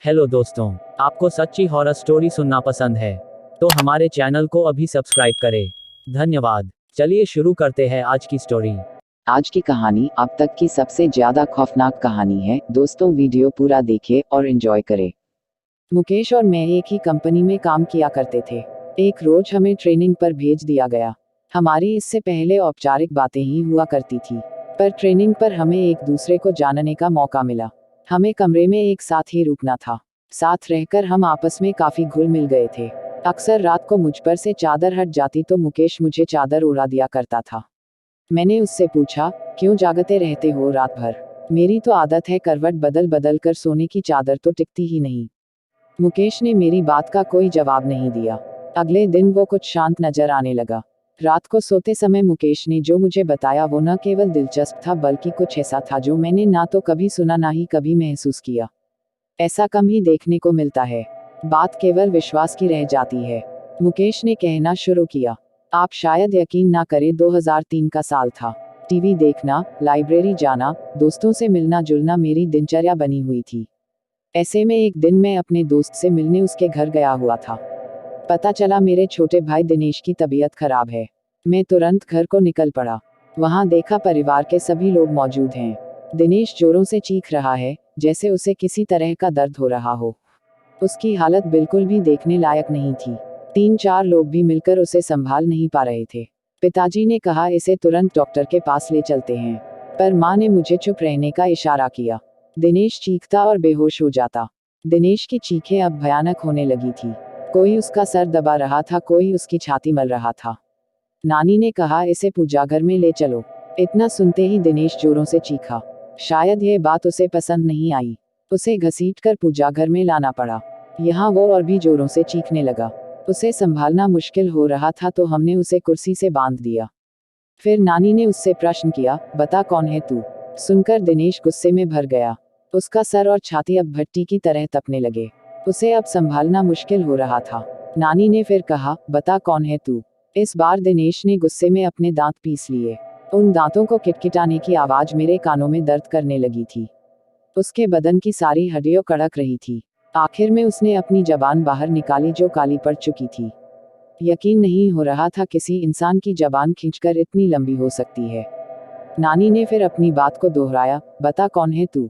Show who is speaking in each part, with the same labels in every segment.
Speaker 1: Hello दोस्तों, आपको सच्ची हॉरर स्टोरी सुनना पसंद है तो हमारे चैनल को अभी सब्सक्राइब करें। धन्यवाद। चलिए शुरू करते हैं आज की स्टोरी।
Speaker 2: आज की कहानी अब तक की सबसे ज्यादा खौफनाक कहानी है। दोस्तों, वीडियो पूरा देखें और एंजॉय करें। मुकेश और मैं एक ही कंपनी में काम किया करते थे। एक रोज हमें ट्रेनिंग पर भेज दिया गया। हमारी इससे पहले औपचारिक बातें ही हुआ करती थी, पर ट्रेनिंग पर हमें एक दूसरे को जानने का मौका मिला। हमें कमरे में एक साथ ही रुकना था। साथ रहकर हम आपस में काफी घुल मिल गए थे। अक्सर रात को मुझ पर से चादर हट जाती तो मुकेश मुझे चादर उड़ा दिया करता था। मैंने उससे पूछा, क्यों जागते रहते हो रात भर? मेरी तो आदत है करवट बदल बदल कर सोने की, चादर तो टिकती ही नहीं। मुकेश ने मेरी बात का कोई जवाब नहीं दिया। अगले दिन वो कुछ शांत नजर आने लगा। रात को सोते समय मुकेश ने जो मुझे बताया वो न केवल दिलचस्प था बल्कि कुछ ऐसा था जो मैंने ना तो कभी सुना ना ही कभी महसूस किया। ऐसा कम ही देखने को मिलता है। बात केवल विश्वास की रह जाती है। मुकेश ने कहना शुरू किया, आप शायद यकीन ना करें, 2003 का साल था। टीवी देखना, लाइब्रेरी जाना, दोस्तों से मिलना जुलना मेरी दिनचर्या बनी हुई थी। ऐसे में एक दिन मैं अपने दोस्त से मिलने उसके घर गया हुआ था। पता चला मेरे छोटे भाई दिनेश की तबीयत खराब है। मैं तुरंत घर को निकल पड़ा। वहां देखा परिवार के सभी लोग मौजूद हैं। दिनेश जोरों से चीख रहा है, जैसे उसे किसी तरह का दर्द हो रहा हो। उसकी हालत बिल्कुल भी देखने लायक नहीं थी। 3-4 लोग भी मिलकर उसे संभाल नहीं पा रहे थे। पिताजी ने कहा, इसे तुरंत डॉक्टर के पास ले चलते हैं, पर माँ ने मुझे चुप रहने का इशारा किया। दिनेश चीखता और बेहोश हो जाता। दिनेश की चीखें अब भयानक होने लगी थी। कोई उसका सर दबा रहा था, कोई उसकी छाती मल रहा था। नानी ने कहा, इसे पूजाघर में ले चलो। इतना सुनते ही दिनेश जोरों से चीखा। शायद ये बात उसे पसंद नहीं आई। उसे घसीटकर पूजाघर में लाना पड़ा। यहाँ वो और भी जोरों से चीखने लगा। उसे संभालना मुश्किल हो रहा था तो हमने उसे कुर्सी से बांध दिया। फिर नानी ने उससे प्रश्न किया, बता कौन है तू? सुनकर दिनेश गुस्से में भर गया। उसका सर और छाती अब भट्टी की तरह तपने लगे। उसे अब संभालना मुश्किल हो रहा था। नानी ने फिर कहा, बता कौन है तू? इस बार दिनेश ने गुस्से में अपने दांत पीस लिए। उन दांतों को किटकिटाने की आवाज मेरे कानों में दर्द करने लगी थी। उसके बदन की सारी हड्डियां कड़क रही थी। आखिर में उसने अपनी जबान बाहर निकाली जो काली पड़ चुकी थी। यकीन नहीं हो रहा था किसी इंसान की जबान खींचकर इतनी लंबी हो सकती है। नानी ने फिर अपनी बात को दोहराया, बता कौन है तू?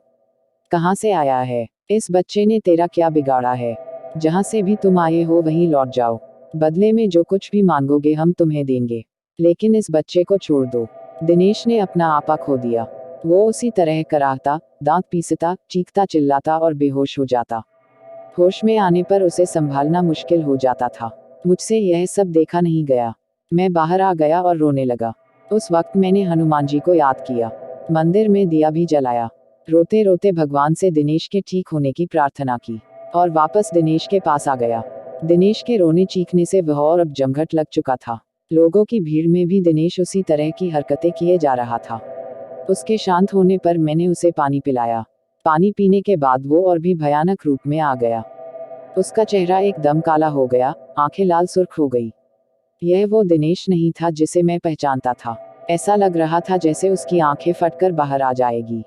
Speaker 2: कहाँ से आया है? इस बच्चे ने तेरा क्या बिगाड़ा है? जहाँ से भी तुम आए हो वहीं लौट जाओ। बदले में जो कुछ भी मांगोगे हम तुम्हें देंगे, लेकिन इस बच्चे को छोड़ दो। दिनेश ने अपना आपा खो दिया। वो उसी तरह कराहता, दांत पीसता, चीखता चिल्लाता और बेहोश हो जाता। होश में आने पर उसे संभालना मुश्किल हो जाता था। मुझसे यह सब देखा नहीं गया। मैं बाहर आ गया और रोने लगा। उस वक्त मैंने हनुमान जी को याद किया। मंदिर में दिया भी जलाया। रोते रोते भगवान से दिनेश के ठीक होने की प्रार्थना की और वापस दिनेश के पास आ गया। दिनेश के रोने चीखने से वह और अब जमघट लग चुका था। लोगों की भीड़ में भी दिनेश उसी तरह की हरकतें किए जा रहा था। उसके शांत होने पर मैंने उसे पानी पिलाया। पानी पीने के बाद वो और भी भयानक रूप में आ गया। उसका चेहरा एकदम काला हो गया, आंखें लाल सुर्ख हो गई। यह वो दिनेश नहीं था जिसे मैं पहचानता था। ऐसा लग रहा था जैसे उसकी आंखें फटकर बाहर आ जाएगी।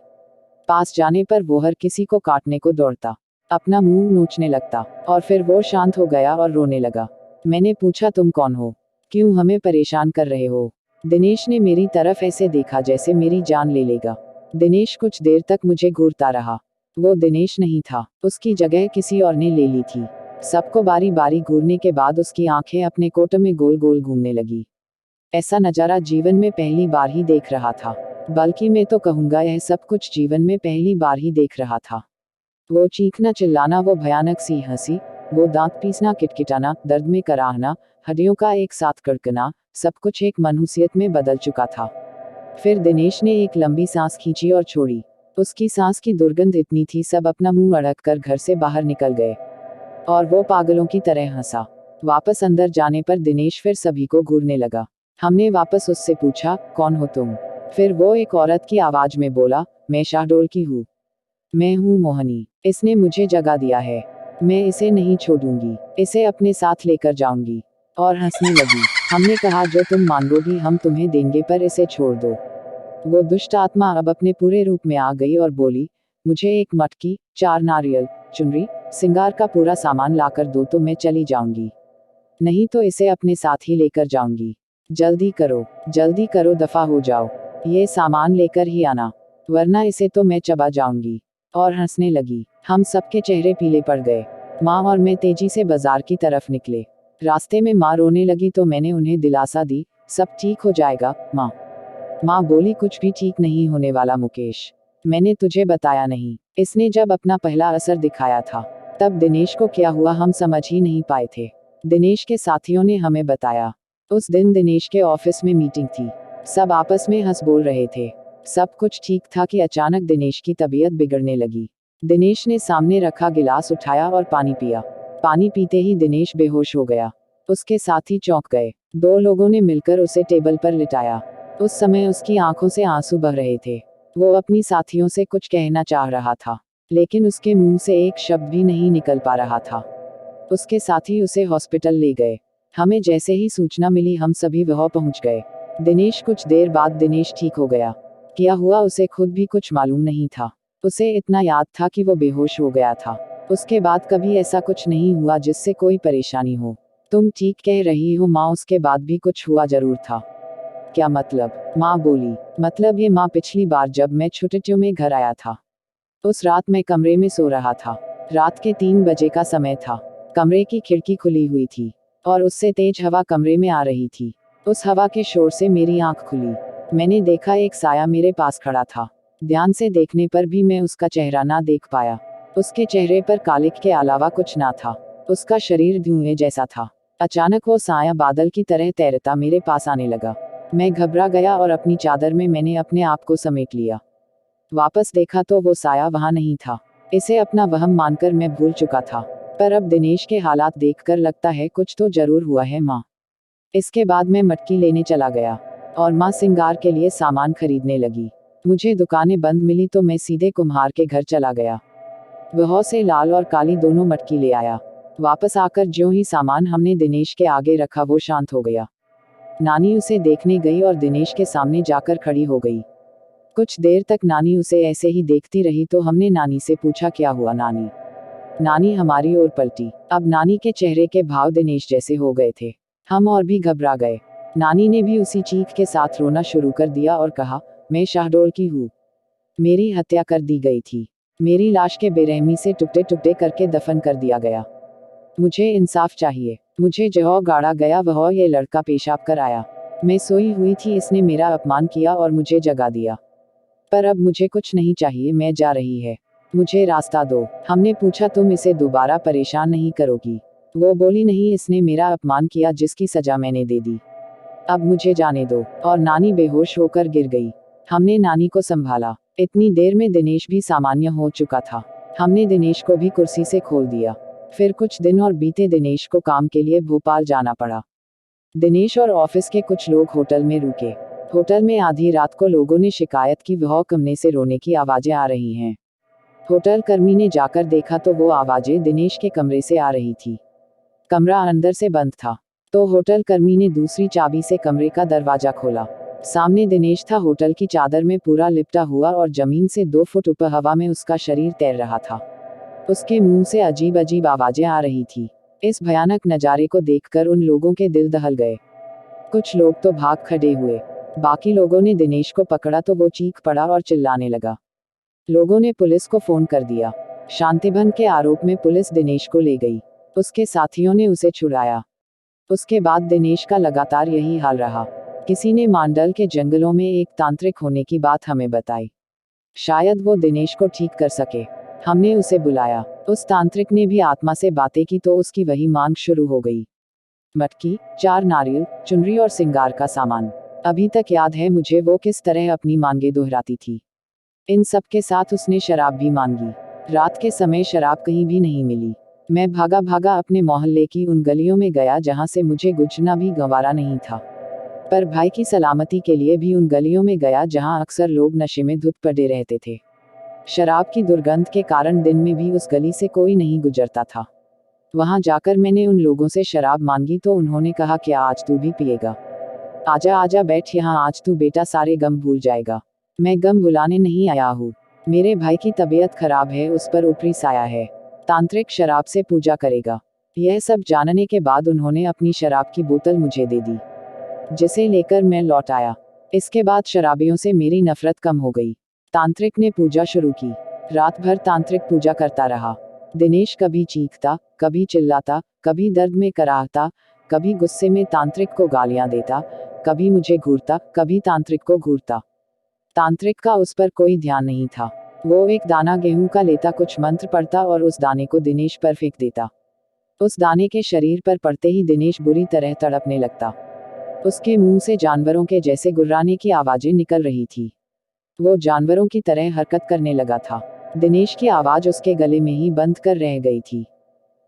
Speaker 2: पास जाने पर वो हर किसी को काटने को दौड़ता, अपना मुंह नोचने लगता, और फिर वो शांत हो गया और रोने लगा। मैंने पूछा, तुम कौन हो? क्यों हमें परेशान कर रहे हो? दिनेश ने मेरी तरफ ऐसे देखा जैसे मेरी जान ले लेगा। दिनेश कुछ देर तक मुझे घूरता रहा। वो दिनेश नहीं था, उसकी जगह किसी और ने ले ली थी। सबको बारी बारी घूरने के बाद उसकी आंखें अपने कोट में गोल गोल घूमने लगी। ऐसा नजारा जीवन में पहली बार ही देख रहा था। बल्कि मैं तो कहूंगा यह सब कुछ जीवन में पहली बार ही देख रहा था। वो चीखना चिल्लाना, वो भयानक सी हंसी, वो दांत पीसना, किटकिटाना, दर्द में कराहना, हड्डियों का एक साथ कड़कना, सब कुछ एक मनहूसियत में बदल चुका था। फिर दिनेश ने एक लंबी सांस खींची और छोड़ी। उसकी सांस की दुर्गंध इतनी थी सब अपना मुंह अड़क कर घर से बाहर निकल गए। और वो पागलों की तरह हंसा। वापस अंदर जाने पर दिनेश फिर सभी को घूरने लगा। हमने वापस उससे पूछा, कौन हो तुम? फिर वो एक औरत की आवाज में बोला, मैं शाहडोल की हूँ। मैं हूँ मोहनी। इसने मुझे जगा दिया है। मैं इसे नहीं छोड़ूंगी, इसे अपने साथ लेकर जाऊंगी। और हंसने लगी। हमने कहा, जो तुम मांगोगी हम तुम्हें देंगे, पर इसे छोड़ दो। वो दुष्ट आत्मा अब अपने पूरे रूप में आ गई और बोली, मुझे एक मटकी, 4 नारियल, चुनरी, सिंगार का पूरा सामान लाकर दो तो मैं चली जाऊंगी, नहीं तो इसे अपने साथ ही लेकर जाऊंगी। जल्दी करो, दफा हो जाओ, ये सामान लेकर ही आना, वरना इसे तो मैं चबा जाऊंगी। और हंसने लगी। हम सबके चेहरे पीले पड़ गए। माँ और मैं तेजी से बाजार की तरफ निकले। रास्ते में माँ रोने लगी तो मैंने उन्हें दिलासा दी, सब ठीक हो जाएगा माँ। माँ बोली, कुछ भी ठीक नहीं होने वाला मुकेश, मैंने तुझे बताया नहीं, इसने जब अपना पहला असर दिखाया था तब दिनेश को क्या हुआ हम समझ ही नहीं पाए थे। दिनेश के साथियों ने हमें बताया। उस दिन दिनेश के ऑफिस में मीटिंग थी, सब आपस में हंस बोल रहे थे, सब कुछ ठीक था कि अचानक दिनेश की तबीयत बिगड़ने लगी। दिनेश ने सामने रखा गिलास उठाया और पानी पिया। पानी पीते ही दिनेश बेहोश हो गया। उसके साथी चौंक गए। दो लोगों ने मिलकर उसे टेबल पर लिटाया। उस समय उसकी आंखों से आंसू बह रहे थे। वो अपनी साथियों से कुछ कहना चाह रहा था, लेकिन उसके मुंह से एक शब्द भी नहीं निकल पा रहा था। उसके साथी उसे हॉस्पिटल ले गए। हमें जैसे ही सूचना मिली हम सभी वहां पहुंच गए। कुछ देर बाद दिनेश ठीक हो गया। क्या हुआ उसे खुद भी कुछ मालूम नहीं था। उसे इतना याद था कि वो बेहोश हो गया था। उसके बाद कभी ऐसा कुछ नहीं हुआ जिससे कोई परेशानी हो। तुम ठीक कह रही हो माँ, उसके बाद भी कुछ हुआ जरूर था। क्या मतलब? माँ बोली, मतलब ये माँ, पिछली बार जब मैं छुट्टियों में घर आया था, उस रात मैं कमरे में सो रहा था। रात के 3 बजे का समय था। कमरे की खिड़की खुली हुई थी और उससे तेज हवा कमरे में आ रही थी। उस हवा के शोर से मेरी आंख खुली। मैंने देखा एक साया मेरे पास खड़ा था। ध्यान से देखने पर भी मैं उसका चेहरा ना देख पाया। उसके चेहरे पर कालिक के अलावा कुछ ना था। उसका शरीर धुएं जैसा था। अचानक वो साया बादल की तरह तैरता मेरे पास आने लगा। मैं घबरा गया और अपनी चादर में मैंने अपने आप को समेट लिया। वापस देखा तो वो साया वहां नहीं था। इसे अपना वहम मानकर मैं भूल चुका था, पर अब दिनेश के हालात देखकर लगता है कुछ तो जरूर हुआ है माँ। इसके बाद मैं मटकी लेने चला गया और माँ सिंगार के लिए सामान खरीदने लगी। मुझे दुकानें बंद मिली तो मैं सीधे कुम्हार के घर चला गया। वह से लाल और काली दोनों मटकी ले आया। वापस आकर ज्यों ही सामान हमने दिनेश के आगे रखा वो शांत हो गया। नानी उसे देखने गई और दिनेश के सामने जाकर खड़ी हो गई। कुछ देर तक नानी उसे ऐसे ही देखती रही तो हमने नानी से पूछा, क्या हुआ नानी? नानी हमारी ओर पलटी। अब नानी के चेहरे के भाव दिनेश जैसे हो गए थे। हम और भी घबरा गए। नानी ने भी उसी चीख के साथ रोना शुरू कर दिया और कहा, मैं शाहडोल की हूँ, मेरी हत्या कर दी गई थी, मेरी लाश के बेरहमी से टुकड़े टुकड़े करके दफन कर दिया गया, मुझे इंसाफ चाहिए। मुझे जहाँ गाड़ा गया वह ये लड़का पेशाब कर आया। मैं सोई हुई थी, इसने मेरा अपमान किया और मुझे जगा दिया। पर अब मुझे कुछ नहीं चाहिए, मैं जा रही है, मुझे रास्ता दो। हमने पूछा, तुम इसे दोबारा परेशान नहीं करोगी? वो बोली, नहीं, इसने मेरा अपमान किया जिसकी सजा मैंने दे दी, अब मुझे जाने दो। और नानी बेहोश होकर गिर गई। हमने नानी को संभाला। इतनी देर में दिनेश भी सामान्य हो चुका था। हमने दिनेश को भी कुर्सी से खोल दिया। फिर कुछ दिन और बीते। दिनेश को काम के लिए भोपाल जाना पड़ा। दिनेश और ऑफिस के कुछ लोग होटल में रुके। होटल में आधी रात को लोगों ने शिकायत की वह कमरे से रोने की आवाजें आ रही हैं। होटल कर्मी ने जाकर देखा तो वो आवाजें दिनेश के कमरे से आ रही थी। कमरा अंदर से बंद था, तो होटल कर्मी ने दूसरी चाबी से कमरे का दरवाजा खोला। सामने दिनेश था, होटल की चादर में पूरा लिपटा हुआ और जमीन से 2 फुट ऊपर हवा में उसका शरीर तैर रहा था। उसके मुंह से अजीब अजीब आवाजें आ रही थी। इस भयानक नजारे को देखकर उन लोगों के दिल दहल गए। कुछ लोग तो भाग खड़े हुए। बाकी लोगों ने दिनेश को पकड़ा तो वो चीख पड़ा और चिल्लाने लगा। लोगों ने पुलिस को फोन कर दिया। शांतिभंग के आरोप में पुलिस दिनेश को ले गई। उसके साथियों ने उसे छुड़ाया। उसके बाद दिनेश का लगातार यही हाल रहा। किसी ने मांडल के जंगलों में एक तांत्रिक होने की बात हमें बताई। शायद वो दिनेश को ठीक कर सके। हमने उसे बुलाया। उस तांत्रिक ने भी आत्मा से बातें की तो उसकी वही मांग शुरू हो गई। मटकी, 4 नारियल, चुनरी और सिंगार का सामान। अभी तक याद है मुझे वो किस तरह अपनी मांगे दोहराती थी। इन सब के साथ उसने शराब भी मांगी। रात के समय शराब कहीं भी नहीं मिली। मैं भागा भागा अपने मोहल्ले की उन गलियों में गया जहां से मुझे गुजरना भी गंवारा नहीं था, पर भाई की सलामती के लिए भी उन गलियों में गया जहां अक्सर लोग नशे में धुत पड़े रहते थे। शराब की दुर्गंध के कारण दिन में भी उस गली से कोई नहीं गुजरता था। वहां जाकर मैंने उन लोगों से शराब मांगी तो उन्होंने कहा, क्या आज तू भी पिएगा? आजा आजा बैठ यहाँ, आज तू बेटा सारे गम भूल जाएगा। मैं गम भुलाने नहीं आया हूँ, मेरे भाई की तबीयत खराब है, उस पर ऊपरी साया है। तांत्रिक शराब से पूजा करेगा। यह सब जानने के बाद उन्होंने अपनी शराब की बोतल मुझे दे दी, जिसे लेकर मैं लौट आया। इसके बाद शराबियों से मेरी नफरत कम हो गई। तांत्रिक ने पूजा शुरू की। रात भर तांत्रिक पूजा करता रहा। दिनेश कभी चीखता, कभी चिल्लाता, कभी दर्द में कराहता, कभी गुस्से में तांत्रिक को गालियां देता, कभी मुझे घूरता, कभी तांत्रिक को घूरता। तांत्रिक का उस पर कोई ध्यान नहीं था। वो एक दाना गेहूं का लेता, कुछ मंत्र पढ़ता और उस दाने को दिनेश पर फेंक देता। उस दाने के शरीर पर पड़ते ही दिनेश बुरी तरह तड़पने लगता। उसके मुंह से जानवरों के जैसे गुर्राने की आवाजें निकल रही थी। वो जानवरों की तरह हरकत करने लगा था। दिनेश की आवाज उसके गले में ही बंद कर रह गई थी।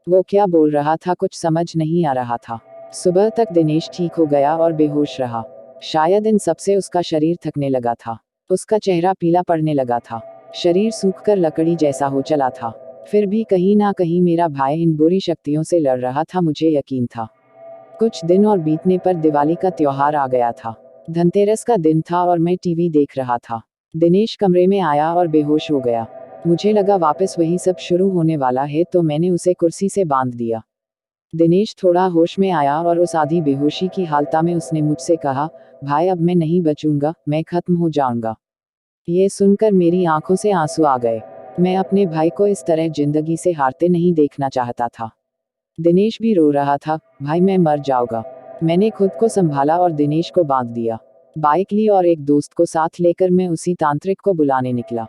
Speaker 2: वो क्या बोल रहा था कुछ समझ नहीं आ रहा था। सुबह तक दिनेश ठीक हो गया और बेहोश रहा। शायद इन सबसे उसका शरीर थकने लगा था। उसका चेहरा पीला पड़ने लगा था। शरीर सूखकर लकड़ी जैसा हो चला था। फिर भी कहीं ना कहीं मेरा भाई इन बुरी शक्तियों से लड़ रहा था, मुझे यकीन था। कुछ दिन और बीतने पर दिवाली का त्योहार आ गया था। धनतेरस का दिन था और मैं टीवी देख रहा था। दिनेश कमरे में आया और बेहोश हो गया। मुझे लगा वापस वही सब शुरू होने वाला है, तो मैंने उसे कुर्सी से बांध दिया। दिनेश थोड़ा होश में आया और उस आधी बेहोशी की हालत में उसने मुझसे कहा, भाई अब मैं नहीं बचूंगा, मैं खत्म हो जाऊंगा। ये सुनकर मेरी आंखों से आंसू आ गए। मैं अपने भाई को इस तरह जिंदगी से हारते नहीं देखना चाहता था। दिनेश भी रो रहा था, भाई मैं मर जाऊंगा। मैंने खुद को संभाला और दिनेश को बांध दिया। बाइक ली और एक दोस्त को साथ लेकर मैं उसी तांत्रिक को बुलाने निकला।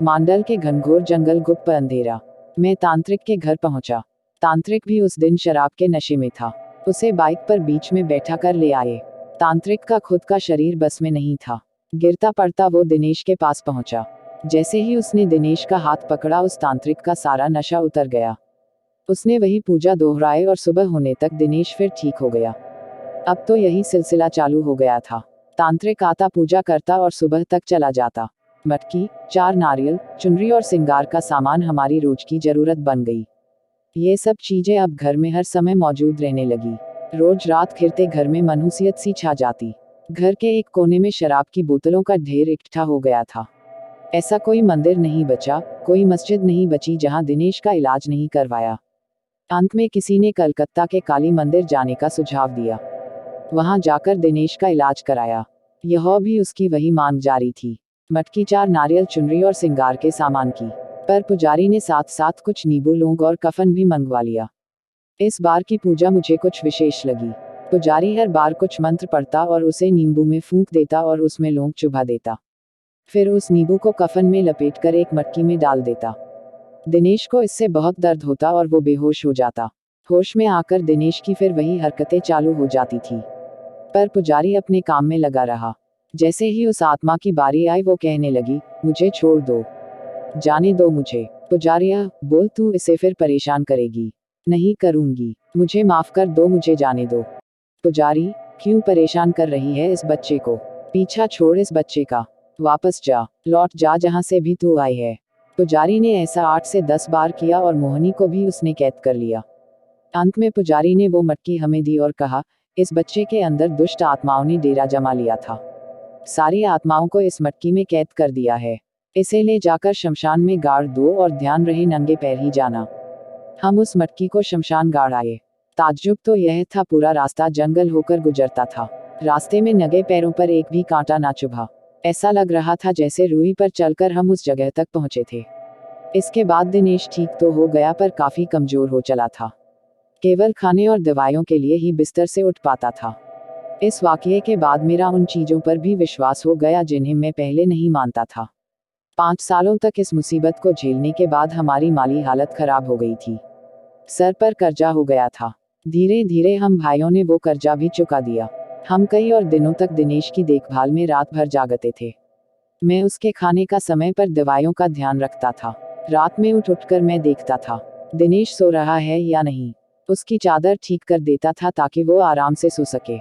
Speaker 2: मांडल के घनघोर जंगल, गुप्त अंधेरा। मैं तांत्रिक के घर पहुंचा। तांत्रिक भी उस दिन शराब के नशे में था। उसे बाइक पर बीच में बैठा कर ले आए। तांत्रिक का खुद का शरीर बस में नहीं था। गिरता पड़ता वो दिनेश के पास पहुंचा। जैसे ही उसने दिनेश का हाथ पकड़ा, उस तांत्रिक का सारा नशा उतर गया। उसने वही पूजा दोहराई और सुबह होने तक दिनेश फिर ठीक हो गया। अब तो यही सिलसिला चालू हो गया था। तांत्रिक आता, पूजा करता और सुबह तक चला जाता। मटकी, 4 नारियल, चुनरी और सिंगार का सामान हमारी रोज की जरूरत बन गई। ये सब चीजें अब घर में हर समय मौजूद रहने लगी। रोज रात खिरते घर में मनहूसियत सी छा जाती। घर के एक कोने में शराब की बोतलों का ढेर इकट्ठा हो गया था। ऐसा कोई मंदिर नहीं बचा, कोई मस्जिद नहीं बची जहां दिनेश का इलाज नहीं करवाया। अंत में किसी ने कलकत्ता के काली मंदिर जाने का सुझाव दिया। वहां जाकर दिनेश का इलाज कराया। यह भी उसकी वही मांग जारी थी। मटकी, 4 नारियल, चुनरी और सिंगार के सामान की। पर पुजारी ने साथ साथ कुछ नींबू, लौंग और कफन भी मंगवा लिया। इस बार की पूजा मुझे कुछ विशेष लगी। पुजारी हर बार कुछ मंत्र पढ़ता और उसे नींबू में फूंक देता और उसमें लौंग चुभा देता। फिर उस नींबू को कफन में लपेटकर एक मटकी में डाल देता। दिनेश को इससे बहुत दर्द होता और वो बेहोश हो जाता। होश में आकर दिनेश की फिर वही हरकतें चालू हो जाती थी। पर पुजारी अपने काम में लगा रहा। जैसे ही उस आत्मा की बारी आई, वो कहने लगी, मुझे छोड़ दो, जाने दो मुझे। पुजारिया, बोल, तू इसे फिर परेशान करेगी। नहीं करूंगी, मुझे माफ कर दो, मुझे जाने दो। पुजारी, क्यों परेशान कर रही है इस बच्चे को? पीछा छोड़ इस बच्चे का। वापस जा, लौट जा जहां से भी तू आई है। पुजारी ने ऐसा 8 से 10 बार किया और मोहनी को भी उसने कैद कर लिया। अंत में पुजारी ने वो मटकी हमें दी और कहा, इस बच्चे के अंदर दुष्ट आत्माओं ने डेरा जमा लिया था। सारी आत्माओं को इस मटकी में कैद कर दिया है। इसे ले जाकर शमशान में गाड़ दो और ध्यान रहे नंगे पैर ही जाना। हम उस मटकी को शमशान गाड़ आए। ताज्जुब तो यह था, पूरा रास्ता जंगल होकर गुजरता था। रास्ते में नंगे पैरों पर एक भी कांटा ना चुभा। ऐसा लग रहा था जैसे रूई पर चलकर हम उस जगह तक पहुंचे थे। इसके बाद दिनेश ठीक तो हो गया, पर काफी कमजोर हो चला था। केवल खाने और दवाइयों के लिए ही बिस्तर से उठ पाता था। इस वाकये के बाद मेरा उन चीजों पर भी विश्वास हो गया जिन्हें मैं पहले नहीं मानता था। 5 सालों तक इस मुसीबत को झेलने के बाद हमारी माली हालत खराब हो गई थी। सर पर कर्जा हो गया था। धीरे धीरे हम भाइयों ने वो कर्जा भी चुका दिया। हम कई और दिनों तक दिनेश की देखभाल में रात भर जागते थे। मैं उसके खाने का, समय पर दवाइयों का ध्यान रखता था। रात में उठकर मैं देखता था दिनेश सो रहा है या नहीं। उसकी चादर ठीक कर देता था ताकि वो आराम से सो सके।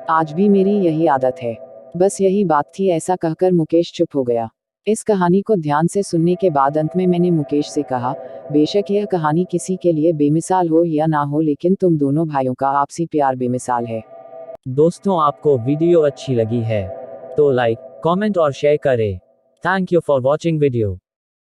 Speaker 2: आज भी मेरी यही आदत है। बस यही बात थी, ऐसा कहकर मुकेश चुप हो गया। इस कहानी को ध्यान से सुनने के बाद अंत में मैंने मुकेश से कहा, बेशक यह कहानी किसी के लिए बेमिसाल हो या ना हो, लेकिन तुम दोनों भाइयों का आपसी प्यार बेमिसाल है।
Speaker 1: दोस्तों, आपको वीडियो अच्छी लगी है तो लाइक, कमेंट और शेयर करें। Thank you for watching video.